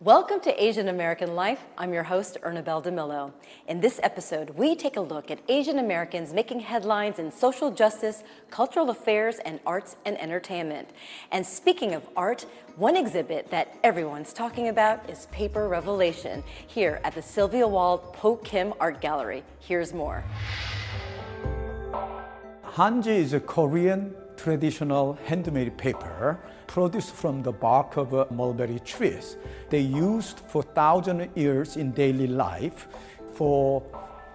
Welcome to Asian American Life. I'm your host, Ernabel Demillo. In this episode, we take a look at Asian Americans making headlines in social justice, cultural affairs, and arts and entertainment. And speaking of art, one exhibit that everyone's talking about is Paper Revelation here at the Sylvia Wald Po Kim Art Gallery. Here's more. Hanji is a Korean traditional handmade paper produced from the bark of mulberry trees. They used for thousands of years in daily life for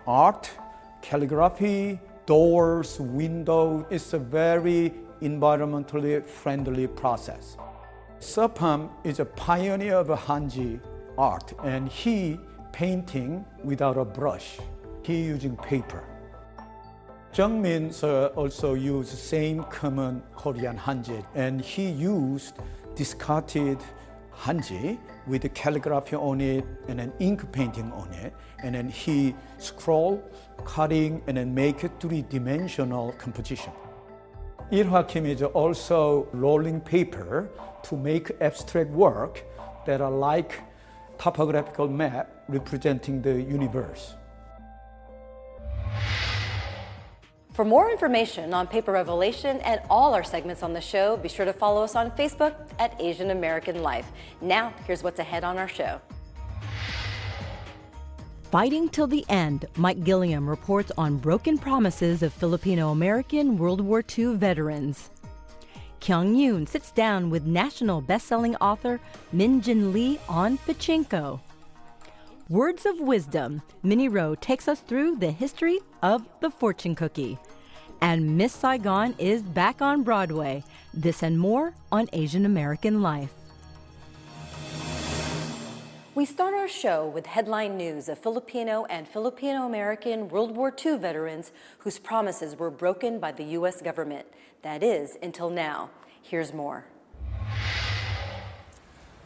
art, calligraphy, doors, windows. It's a very environmentally friendly process. Serpam is a pioneer of Hanji art, and he painting without a brush. He using paper. Jungmin also used same common Korean Hanji, and he used discarded Hanji with calligraphy on it and an ink painting on it, and then he scroll, cutting, and then make a three-dimensional composition. Ilhwa Kim is also rolling paper to make abstract work that are like topographical map representing the universe. For more information on Paper Revelation and all our segments on the show, be sure to follow us on Facebook at Asian American Life. Now, here's what's ahead on our show. Fighting till the end, Mike Gilliam reports on broken promises of Filipino American World War II veterans. Kyung Yoon sits down with national best-selling author Min Jin Lee on Pachinko. Words of Wisdom, Minnie Roh takes us through the history of the fortune cookie. And Miss Saigon is back on Broadway. This and more on Asian American Life. We start our show with headline news of Filipino and Filipino American World War II veterans whose promises were broken by the U.S. government. That is, until now. Here's more.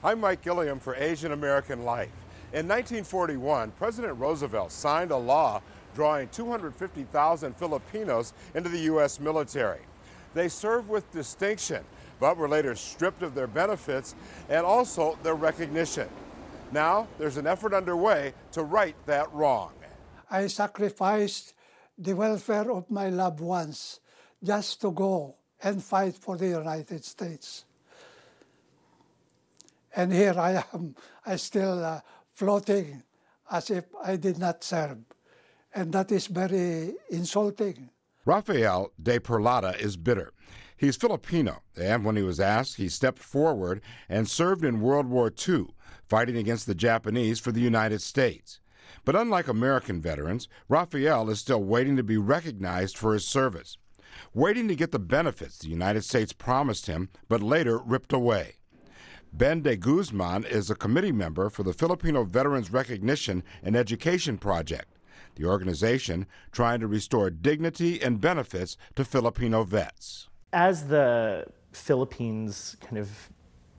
I'm Mike Gilliam for Asian American Life. In 1941, President Roosevelt signed a law drawing 250,000 Filipinos into the U.S. military. They served with distinction, but were later stripped of their benefits and also their recognition. Now, there's an effort underway to right that wrong. I sacrificed the welfare of my loved ones just to go and fight for the United States. And here I am, I still floating as if I did not serve. And that is very insulting. Rafael de Perlada is bitter. He's Filipino, and when he was asked, he stepped forward and served in World War II, fighting against the Japanese for the United States. But unlike American veterans, Rafael is still waiting to be recognized for his service, waiting to get the benefits the United States promised him, but later ripped away. Ben de Guzman is a committee member for the Filipino Veterans Recognition and Education Project, the organization trying to restore dignity and benefits to Filipino vets. As the Philippines kind of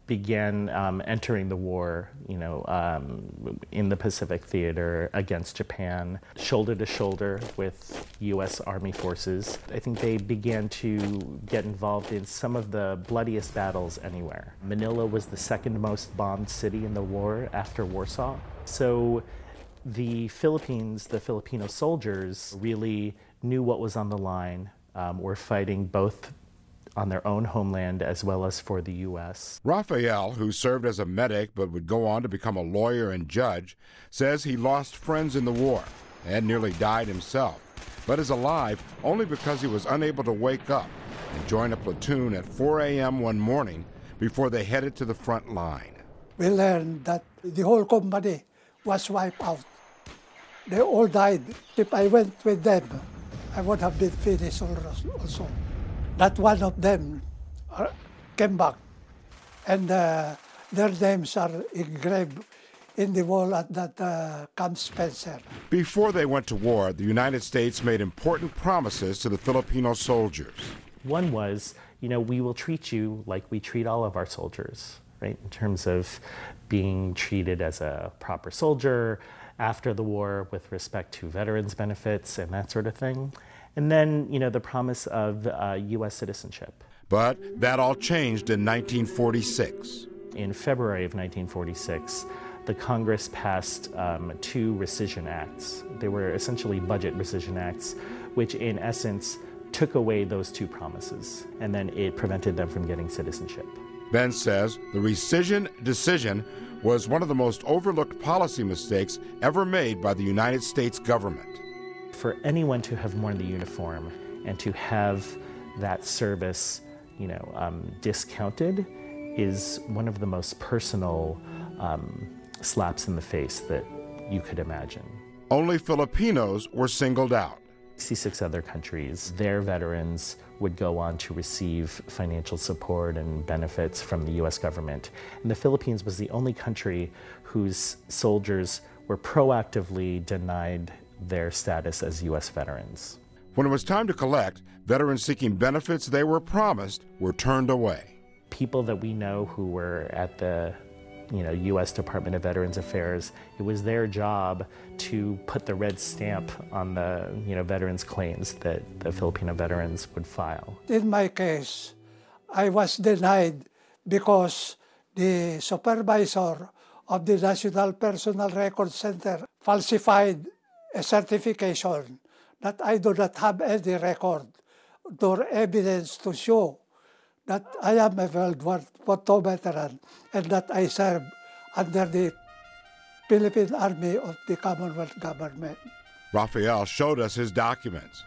began entering the war, in the Pacific Theater against Japan, shoulder to shoulder with U.S. Army forces, I think they began to get involved in some of the bloodiest battles anywhere. Manila was the second most bombed city in the war after Warsaw. So the Philippines, the Filipino soldiers, really knew what was on the line, were fighting both on their own homeland as well as for the U.S. Rafael, who served as a medic but would go on to become a lawyer and judge, says he lost friends in the war and nearly died himself, but is alive only because he was unable to wake up and join a platoon at 4 a.m. one morning before they headed to the front line. We learned that the whole company was wiped out. They all died. If I went with them, I would have been finished also. Not one of them came back, and their names are engraved in the wall at that Camp Spencer. Before they went to war, the United States made important promises to the Filipino soldiers. One was, we will treat you like we treat all of our soldiers, right? In terms of being treated as a proper soldier after the war with respect to veterans benefits and that sort of thing. And then, the promise of U.S. citizenship. But that all changed in 1946. In February of 1946, the Congress passed 2 rescission acts. They were essentially budget rescission acts, which in essence took away those 2 promises, and then it prevented them from getting citizenship. Ben says the rescission decision was one of the most overlooked policy mistakes ever made by the United States government. For anyone to have worn the uniform and to have that service, discounted is one of the most personal slaps in the face that you could imagine. Only Filipinos were singled out. 66 other countries, their veterans would go on to receive financial support and benefits from the U.S. government. And the Philippines was the only country whose soldiers were proactively denied their status as U.S. veterans. When it was time to collect, veterans seeking benefits they were promised were turned away. People that we know who were at the U.S. Department of Veterans Affairs, it was their job to put the red stamp on the veterans' claims that the Filipino veterans would file. In my case, I was denied because the supervisor of the National Personal Record Center falsified a certification that I do not have any record nor evidence to show that I am a World War II veteran and that I serve under the Philippine Army of the Commonwealth Government. Raphael showed us his documents.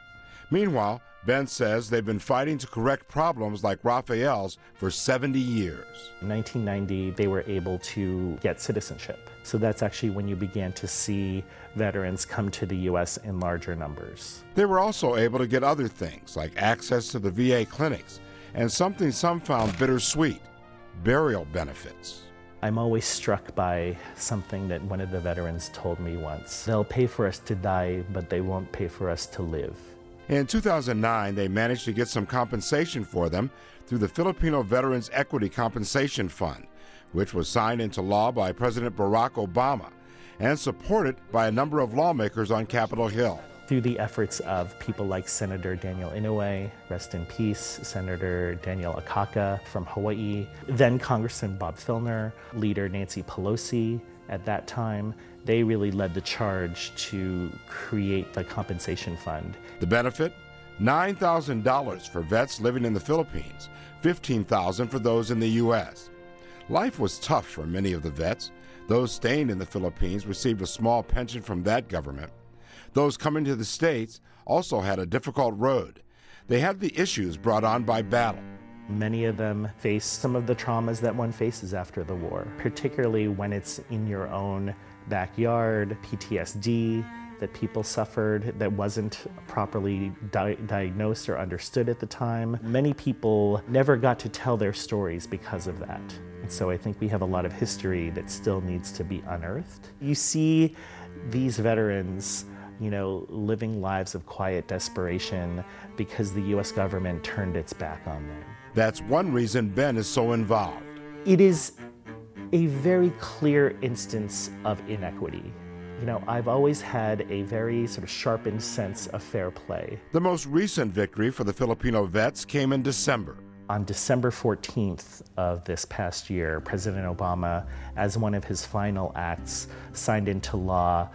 Meanwhile, Ben says they've been fighting to correct problems like Raphael's for 70 years. In 1990, they were able to get citizenship. So that's actually when you began to see veterans come to the U.S. in larger numbers. They were also able to get other things like access to the VA clinics and something some found bittersweet, burial benefits. I'm always struck by something that one of the veterans told me once. They'll pay for us to die, but they won't pay for us to live. In 2009, they managed to get some compensation for them through the Filipino Veterans Equity Compensation Fund, which was signed into law by President Barack Obama and supported by a number of lawmakers on Capitol Hill. Through the efforts of people like Senator Daniel Inouye, rest in peace, Senator Daniel Akaka from Hawaii, then Congressman Bob Filner, Leader Nancy Pelosi at that time, they really led the charge to create the compensation fund. The benefit? $9,000 for vets living in the Philippines, $15,000 for those in the U.S. Life was tough for many of the vets. Those staying in the Philippines received a small pension from that government. Those coming to the States also had a difficult road. They had the issues brought on by battle. Many of them face some of the traumas that one faces after the war, particularly when it's in your own backyard, PTSD that people suffered that wasn't properly diagnosed or understood at the time. Many people never got to tell their stories because of that. And so I think we have a lot of history that still needs to be unearthed. You see these veterans living lives of quiet desperation because the U.S. government turned its back on them. That's one reason Ben is so involved. It is a very clear instance of inequity. I've always had a very sort of sharpened sense of fair play. The most recent victory for the Filipino vets came in December. On December 14th of this past year, President Obama, as one of his final acts, signed into law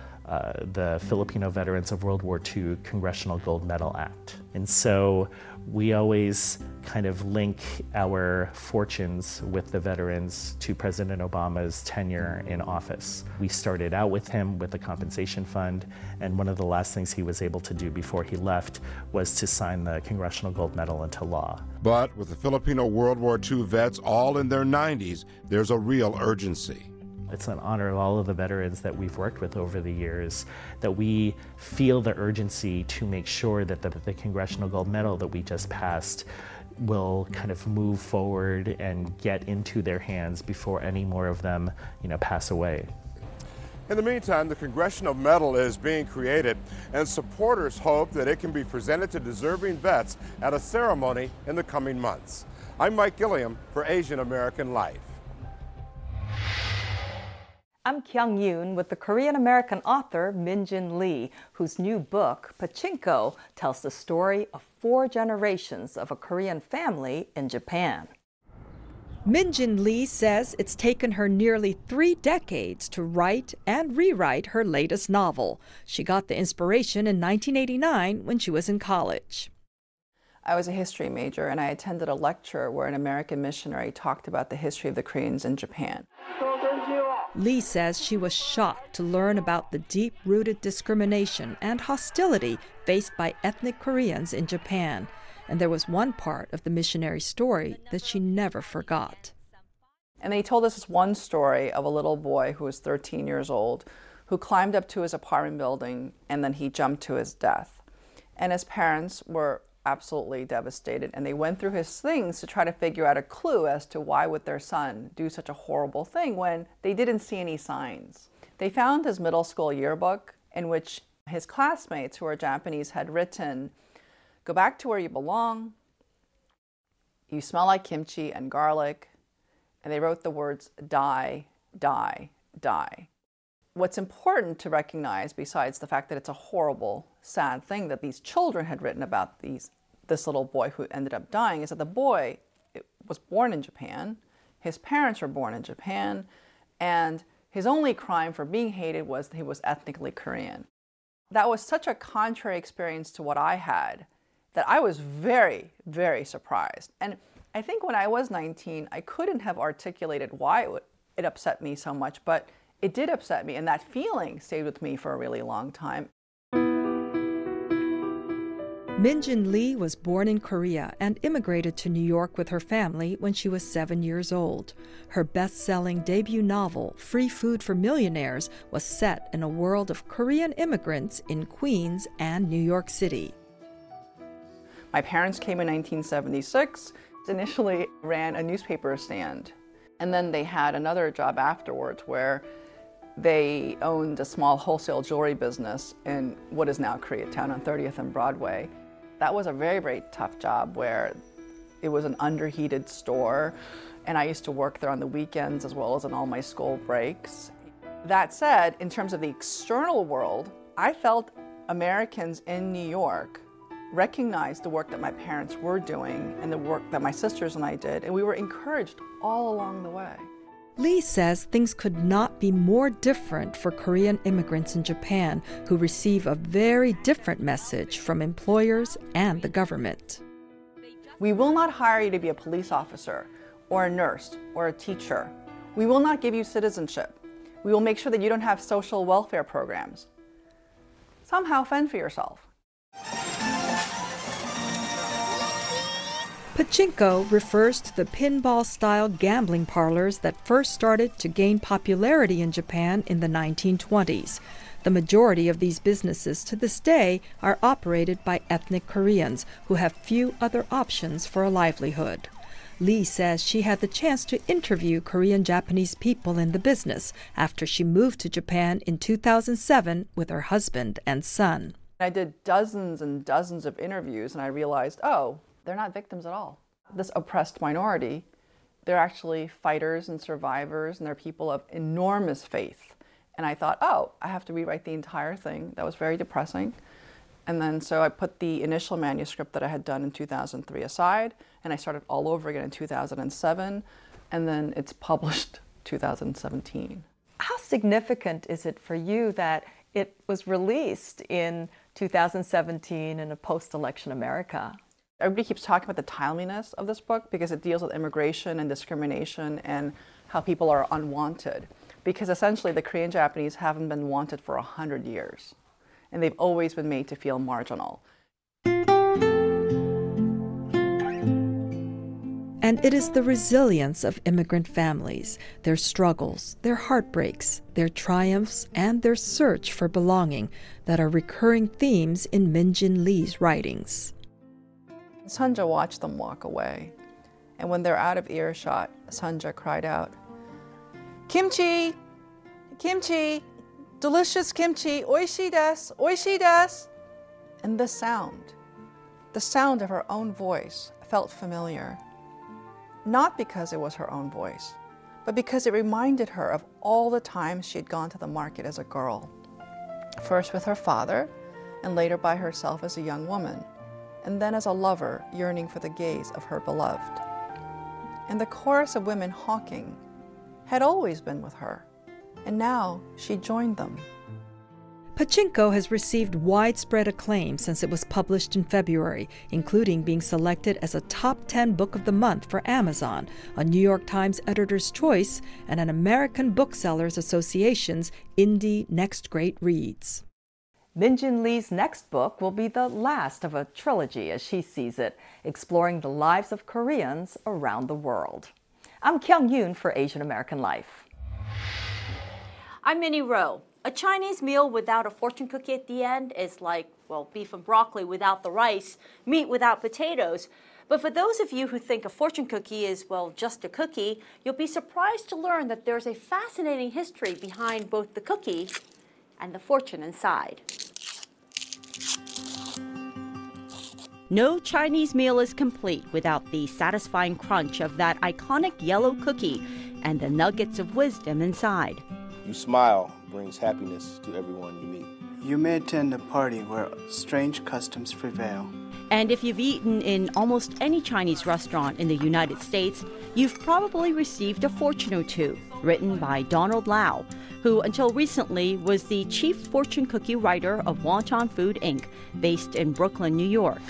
the Filipino Veterans of World War II Congressional Gold Medal Act. And so we always kind of link our fortunes with the veterans to President Obama's tenure in office. We started out with him with the compensation fund, and one of the last things he was able to do before he left was to sign the Congressional Gold Medal into law. But with the Filipino World War II vets all in their 90s, there's a real urgency. It's an honor of all of the veterans that we've worked with over the years that we feel the urgency to make sure that the Congressional Gold Medal that we just passed will kind of move forward and get into their hands before any more of them, pass away. In the meantime, the Congressional Medal is being created, and supporters hope that it can be presented to deserving vets at a ceremony in the coming months. I'm Mike Gilliam for Asian American Life. I'm Kyung Yoon with the Korean-American author Min Jin Lee, whose new book, Pachinko, tells the story of 4 generations of a Korean family in Japan. Min Jin Lee says it's taken her nearly 3 decades to write and rewrite her latest novel. She got the inspiration in 1989 when she was in college. I was a history major, and I attended a lecture where an American missionary talked about the history of the Koreans in Japan. Lee says she was shocked to learn about the deep-rooted discrimination and hostility faced by ethnic Koreans in Japan. And there was one part of the missionary's story that she never forgot. And they told us this one story of a little boy who was 13 years old who climbed up to his apartment building and then he jumped to his death. And his parents were absolutely devastated, and they went through his things to try to figure out a clue as to why would their son do such a horrible thing when they didn't see any signs. They found his middle school yearbook in which his classmates who were Japanese had written, "Go back to where you belong, you smell like kimchi and garlic," and they wrote the words die, die, die. What's important to recognize, besides the fact that it's a horrible, sad thing that these children had written about this little boy who ended up dying, is that the boy was born in Japan, his parents were born in Japan, and his only crime for being hated was that he was ethnically Korean. That was such a contrary experience to what I had that I was very, very surprised. And I think when I was 19, I couldn't have articulated why it upset me so much, but it did upset me, and that feeling stayed with me for a really long time. Min Jin Lee was born in Korea and immigrated to New York with her family when she was 7 years old. Her best-selling debut novel, Free Food for Millionaires, was set in a world of Korean immigrants in Queens and New York City. My parents came in 1976, initially ran a newspaper stand, and then they had another job afterwards where they owned a small wholesale jewelry business in what is now Koreatown on 30th and Broadway. That was a very, very tough job where it was an underheated store, and I used to work there on the weekends as well as on all my school breaks. That said, in terms of the external world, I felt Americans in New York recognized the work that my parents were doing and the work that my sisters and I did, and we were encouraged all along the way. Lee says things could not be more different for Korean immigrants in Japan who receive a very different message from employers and the government. We will not hire you to be a police officer or a nurse or a teacher. We will not give you citizenship. We will make sure that you don't have social welfare programs. Somehow fend for yourself. Pachinko refers to the pinball-style gambling parlors that first started to gain popularity in Japan in the 1920s. The majority of these businesses to this day are operated by ethnic Koreans who have few other options for a livelihood. Lee says she had the chance to interview Korean Japanese people in the business after she moved to Japan in 2007 with her husband and son. I did dozens and dozens of interviews, and I realized, oh, they're not victims at all. This oppressed minority, they're actually fighters and survivors, and they're people of enormous faith. And I thought, oh, I have to rewrite the entire thing. That was very depressing. And then so I put the initial manuscript that I had done in 2003 aside, and I started all over again in 2007, and then it's published 2017. How significant is it for you that it was released in 2017 in a post-election America? Everybody keeps talking about the timeliness of this book because it deals with immigration and discrimination and how people are unwanted. Because essentially the Korean Japanese haven't been wanted for 100 years. And they've always been made to feel marginal. And it is the resilience of immigrant families, their struggles, their heartbreaks, their triumphs, and their search for belonging that are recurring themes in Min Jin Lee's writings. Sunja watched them walk away, and when they're out of earshot, Sunja cried out, "Kimchi! Kimchi! Delicious kimchi! Oishii desu! Oishii desu!" And the sound of her own voice felt familiar. Not because it was her own voice, but because it reminded her of all the times she had gone to the market as a girl. First with her father, and later by herself as a young woman, and then as a lover yearning for the gaze of her beloved. And the chorus of women hawking had always been with her, and now she joined them. Pachinko has received widespread acclaim since it was published in February, including being selected as a top 10 book of the month for Amazon, a New York Times Editor's Choice, and an American Booksellers Association's Indie Next Great Reads. Min Jin Lee's next book will be the last of a trilogy, as she sees it, exploring the lives of Koreans around the world. I'm Kyung Yoon for Asian American Life. I'm Minnie Roh. A Chinese meal without a fortune cookie at the end is like, well, beef and broccoli without the rice, meat without potatoes. But for those of you who think a fortune cookie is, well, just a cookie, you'll be surprised to learn that there's a fascinating history behind both the cookie and the fortune inside. No Chinese meal is complete without the satisfying crunch of that iconic yellow cookie and the nuggets of wisdom inside. You smile brings happiness to everyone you meet. You may attend a party where strange customs prevail. And if you've eaten in almost any Chinese restaurant in the United States, you've probably received a fortune or two, written by Donald Lau, who until recently was the chief fortune cookie writer of Wonton Food Inc., based in Brooklyn, New York.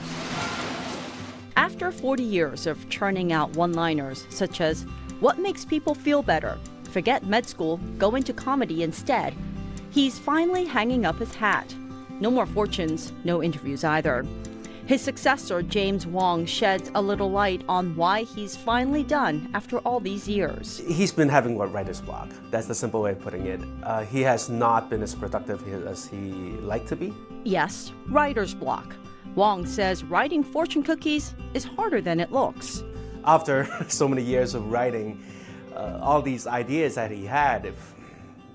After 40 years of churning out one-liners such as, "What makes people feel better? Forget med school, go into comedy instead," he's finally hanging up his hat. No more fortunes, no interviews either. His successor, James Wong, sheds a little light on why he's finally done after all these years. He's been having what writer's block. That's the simple way of putting it. He has not been as productive as he liked to be. Yes, writer's block. Wong says writing fortune cookies is harder than it looks. After so many years of writing, all these ideas that he had,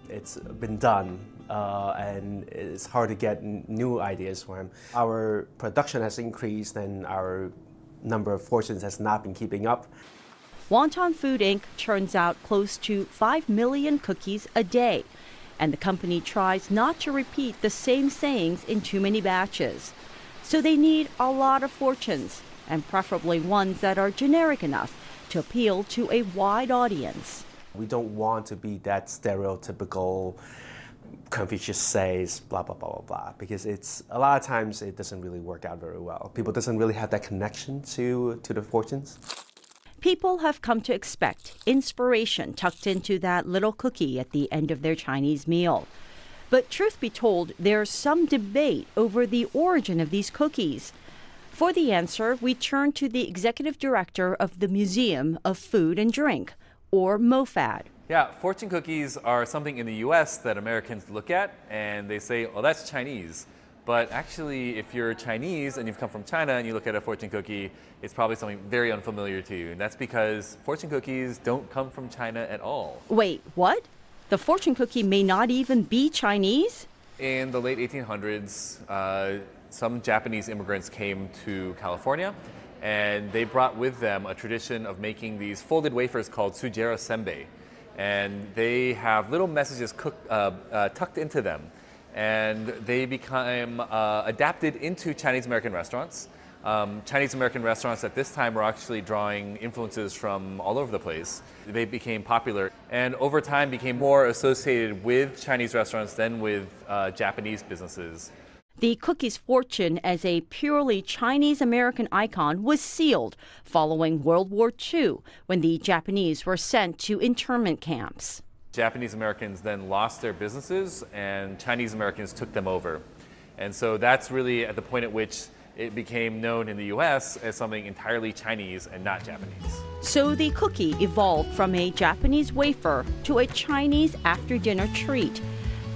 it's been done, and it's hard to get new ideas for him. Our production has increased and our number of fortunes has not been keeping up. Wonton Food Inc. churns out close to 5 million cookies a day, and the company tries not to repeat the same sayings in too many batches. So they need a lot of fortunes, and preferably ones that are generic enough to appeal to a wide audience. We don't want to be that stereotypical Confucius says blah blah blah blah blah, because it's a lot of times it doesn't really work out very well. People doesn't really have that connection to the fortunes. People have come to expect inspiration tucked into that little cookie at the end of their Chinese meal. But truth be told, there's some debate over the origin of these cookies. For the answer, we turn to the executive director of the Museum of Food and Drink, or MOFAD. Yeah, fortune cookies are something in the US that Americans look at and they say, oh, that's Chinese. But actually, if you're Chinese and you've come from China and you look at a fortune cookie, it's probably something very unfamiliar to you. And that's because fortune cookies don't come from China at all. Wait, what? The fortune cookie may not even be Chinese? In the late 1800s, some Japanese immigrants came to California, and they brought with them a tradition of making these folded wafers called sujera senbei. And they have little messages tucked into them. And they became adapted into Chinese-American restaurants. Chinese-American restaurants at this time were actually drawing influences from all over the place. They became popular and over time became more associated with Chinese restaurants than with Japanese businesses. The cookie's fortune as a purely Chinese-American icon was sealed following World War II, when the Japanese were sent to internment camps. Japanese Americans then lost their businesses and Chinese Americans took them over. And so that's really at the point at which it became known in the US as something entirely Chinese and not Japanese. So the cookie evolved from a Japanese wafer to a Chinese after-dinner treat.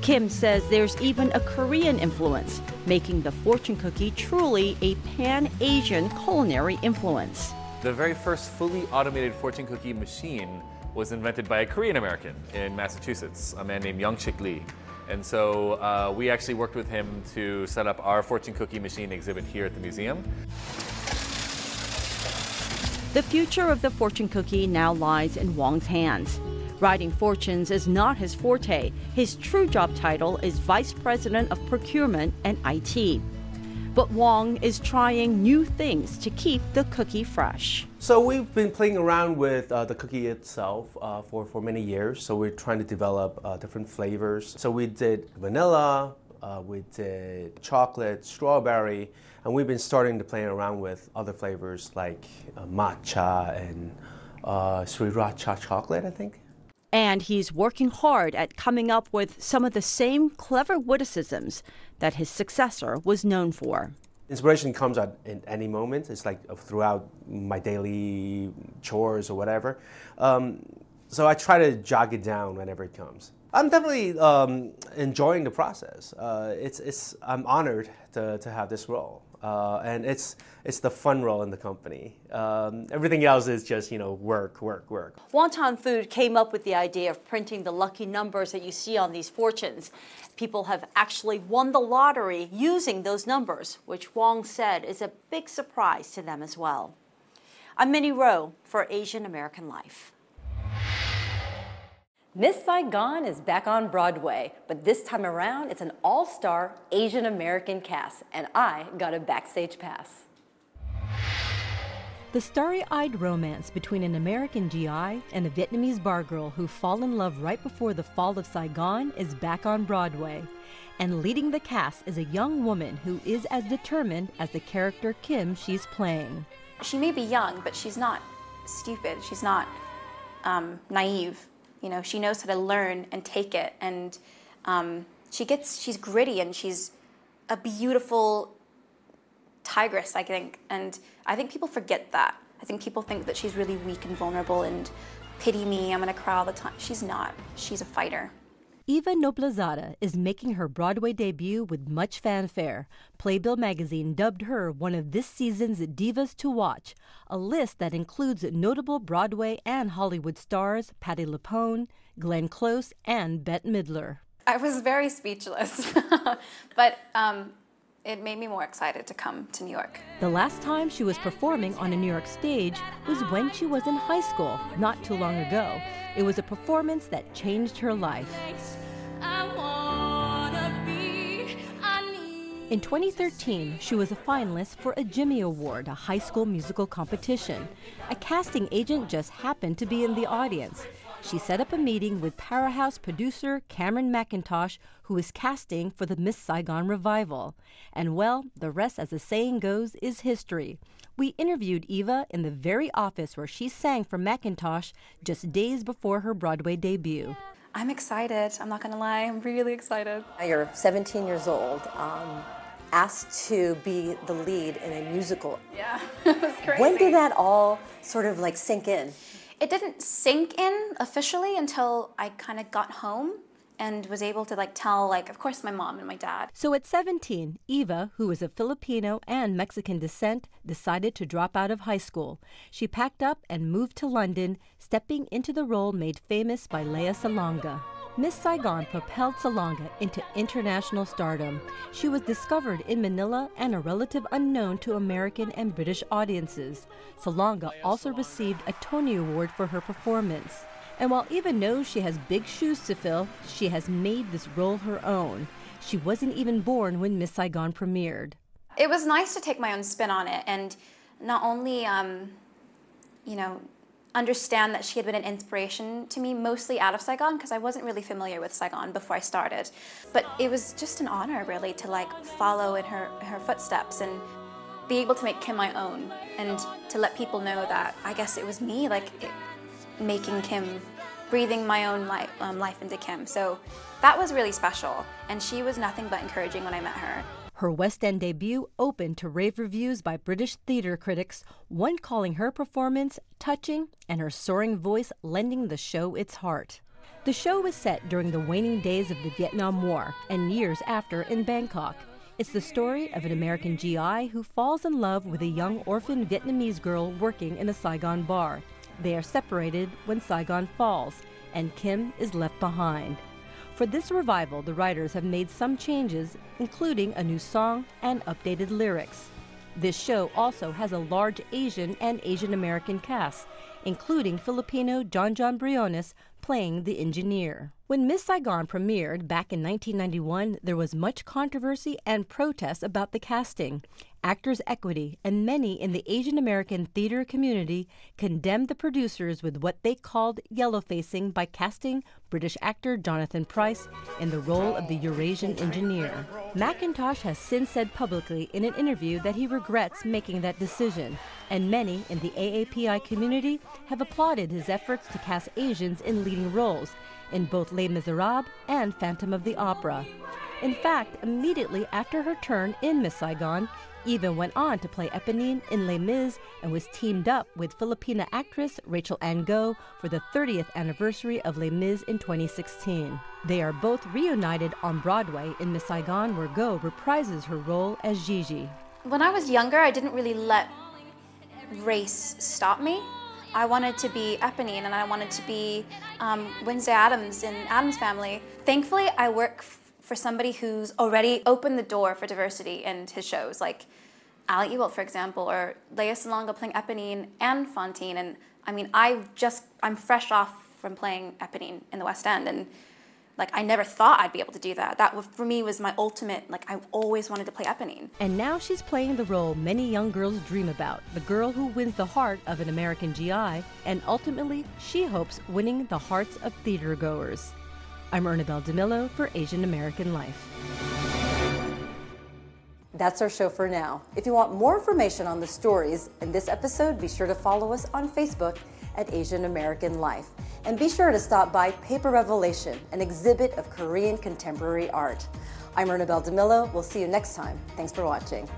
Kim says there's even a Korean influence, making the fortune cookie truly a pan-Asian culinary influence. The very first fully automated fortune cookie machine was invented by a Korean American in Massachusetts, a man named Young-Shik Lee. And so we actually worked with him to set up our fortune cookie machine exhibit here at the museum. The future of the fortune cookie now lies in Wong's hands. Writing fortunes is not his forte. His true job title is Vice President of Procurement and IT. But Wong is trying new things to keep the cookie fresh. So we've been playing around with the cookie itself for many years. So we're trying to develop different flavors. So we did vanilla, we did chocolate, strawberry, and we've been starting to play around with other flavors like matcha and sriracha chocolate, I think. And he's working hard at coming up with some of the same clever witticisms that his successor was known for. Inspiration comes at in any moment. It's like throughout my daily chores or whatever. So I try to jog it down whenever it comes. I'm definitely enjoying the process. I'm honored to have this role. And it's the fun role in the company. Everything else is just, work. Wonton Food came up with the idea of printing the lucky numbers that you see on these fortunes. People have actually won the lottery using those numbers, which Wong said is a big surprise to them as well. I'm Minnie Roh for Asian American Life. Miss Saigon is back on Broadway, but this time around it's an all-star Asian American cast, and I got a backstage pass. The starry-eyed romance between an American GI and a Vietnamese bar girl who fall in love right before the fall of Saigon is back on Broadway. And leading the cast is a young woman who is as determined as the character Kim she's playing. She may be young, but she's not stupid. She's not naive. She knows how to learn and take it, and she's gritty, and she's a beautiful tigress, I think. And I think people forget that. I think people think that she's really weak and vulnerable and pity me, I'm gonna cry all the time. She's not. She's a fighter. Eva Noblezada is making her Broadway debut with much fanfare. Playbill magazine dubbed her one of this season's Divas to Watch, a list that includes notable Broadway and Hollywood stars Patti LuPone, Glenn Close, and Bette Midler. I was very speechless, but it made me more excited to come to New York. The last time she was performing on a New York stage was when she was in high school, not too long ago. It was a performance that changed her life. In 2013, she was a finalist for a Jimmy Award, a high school musical competition. A casting agent just happened to be in the audience. She set up a meeting with Powerhouse producer Cameron McIntosh, who is casting for the Miss Saigon revival. And well, the rest, as the saying goes, is history. We interviewed Eva in the very office where she sang for McIntosh just days before her Broadway debut. I'm excited. I'm not going to lie. I'm really excited. You're 17 years old, asked to be the lead in a musical. Yeah, it was crazy. When did that all sort of sink in? It didn't sink in officially until I kind of got home and was able to tell, of course, my mom and my dad. So at 17, Eva, who is of Filipino and Mexican descent, decided to drop out of high school. She packed up and moved to London, stepping into the role made famous by Lea Salonga. Miss Saigon propelled Salonga into international stardom. She was discovered in Manila and a relative unknown to American and British audiences. Salonga also received a Tony Award for her performance. And while Eva knows she has big shoes to fill, she has made this role her own. She wasn't even born when Miss Saigon premiered. It was nice to take my own spin on it and not only, understand that she had been an inspiration to me, mostly out of Saigon, because I wasn't really familiar with Saigon before I started. But it was just an honor, really, to follow in her footsteps and be able to make Kim my own, and to let people know that I guess it was me, making Kim, breathing my own life into Kim. So that was really special, and she was nothing but encouraging when I met her. Her West End debut opened to rave reviews by British theater critics, one calling her performance touching and her soaring voice lending the show its heart. The show was set during the waning days of the Vietnam War and years after in Bangkok. It's the story of an American GI who falls in love with a young orphan Vietnamese girl working in a Saigon bar. They are separated when Saigon falls, and Kim is left behind. For this revival, the writers have made some changes, including a new song and updated lyrics. This show also has a large Asian and Asian American cast, including Filipino John Briones playing the engineer. When Miss Saigon premiered back in 1991, there was much controversy and protest about the casting. Actors' Equity and many in the Asian American theater community condemned the producers with what they called yellow-facing by casting British actor Jonathan Pryce in the role of the Eurasian engineer. McIntosh has since said publicly in an interview that he regrets making that decision, and many in the AAPI community have applauded his efforts to cast Asians in leading roles in both Les Miserables and Phantom of the Opera. In fact, immediately after her turn in Miss Saigon, Eva went on to play Eponine in Les Mis and was teamed up with Filipina actress Rachel Ann Go for the 30th anniversary of Les Mis in 2016. They are both reunited on Broadway in Miss Saigon, where Go reprises her role as Gigi. When I was younger, I didn't really let race stop me. I wanted to be Eponine and I wanted to be Wednesday Addams in Addams Family. Thankfully, I work for somebody who's already opened the door for diversity in his shows, like Ali Ewell, for example, or Lea Salonga playing Eponine and Fantine. And I mean, I'm fresh off from playing Eponine in the West End, and like I never thought I'd be able to do that. That for me was my ultimate, like I always wanted to play Eponine. And now she's playing the role many young girls dream about, the girl who wins the heart of an American GI, and ultimately she hopes winning the hearts of theater goers. I'm Ernabel Demillo for Asian American Life. That's our show for now. If you want more information on the stories in this episode, be sure to follow us on Facebook at Asian American Life. And be sure to stop by Paper Revelation, an exhibit of Korean contemporary art. I'm Ernabel Demillo. We'll see you next time. Thanks for watching.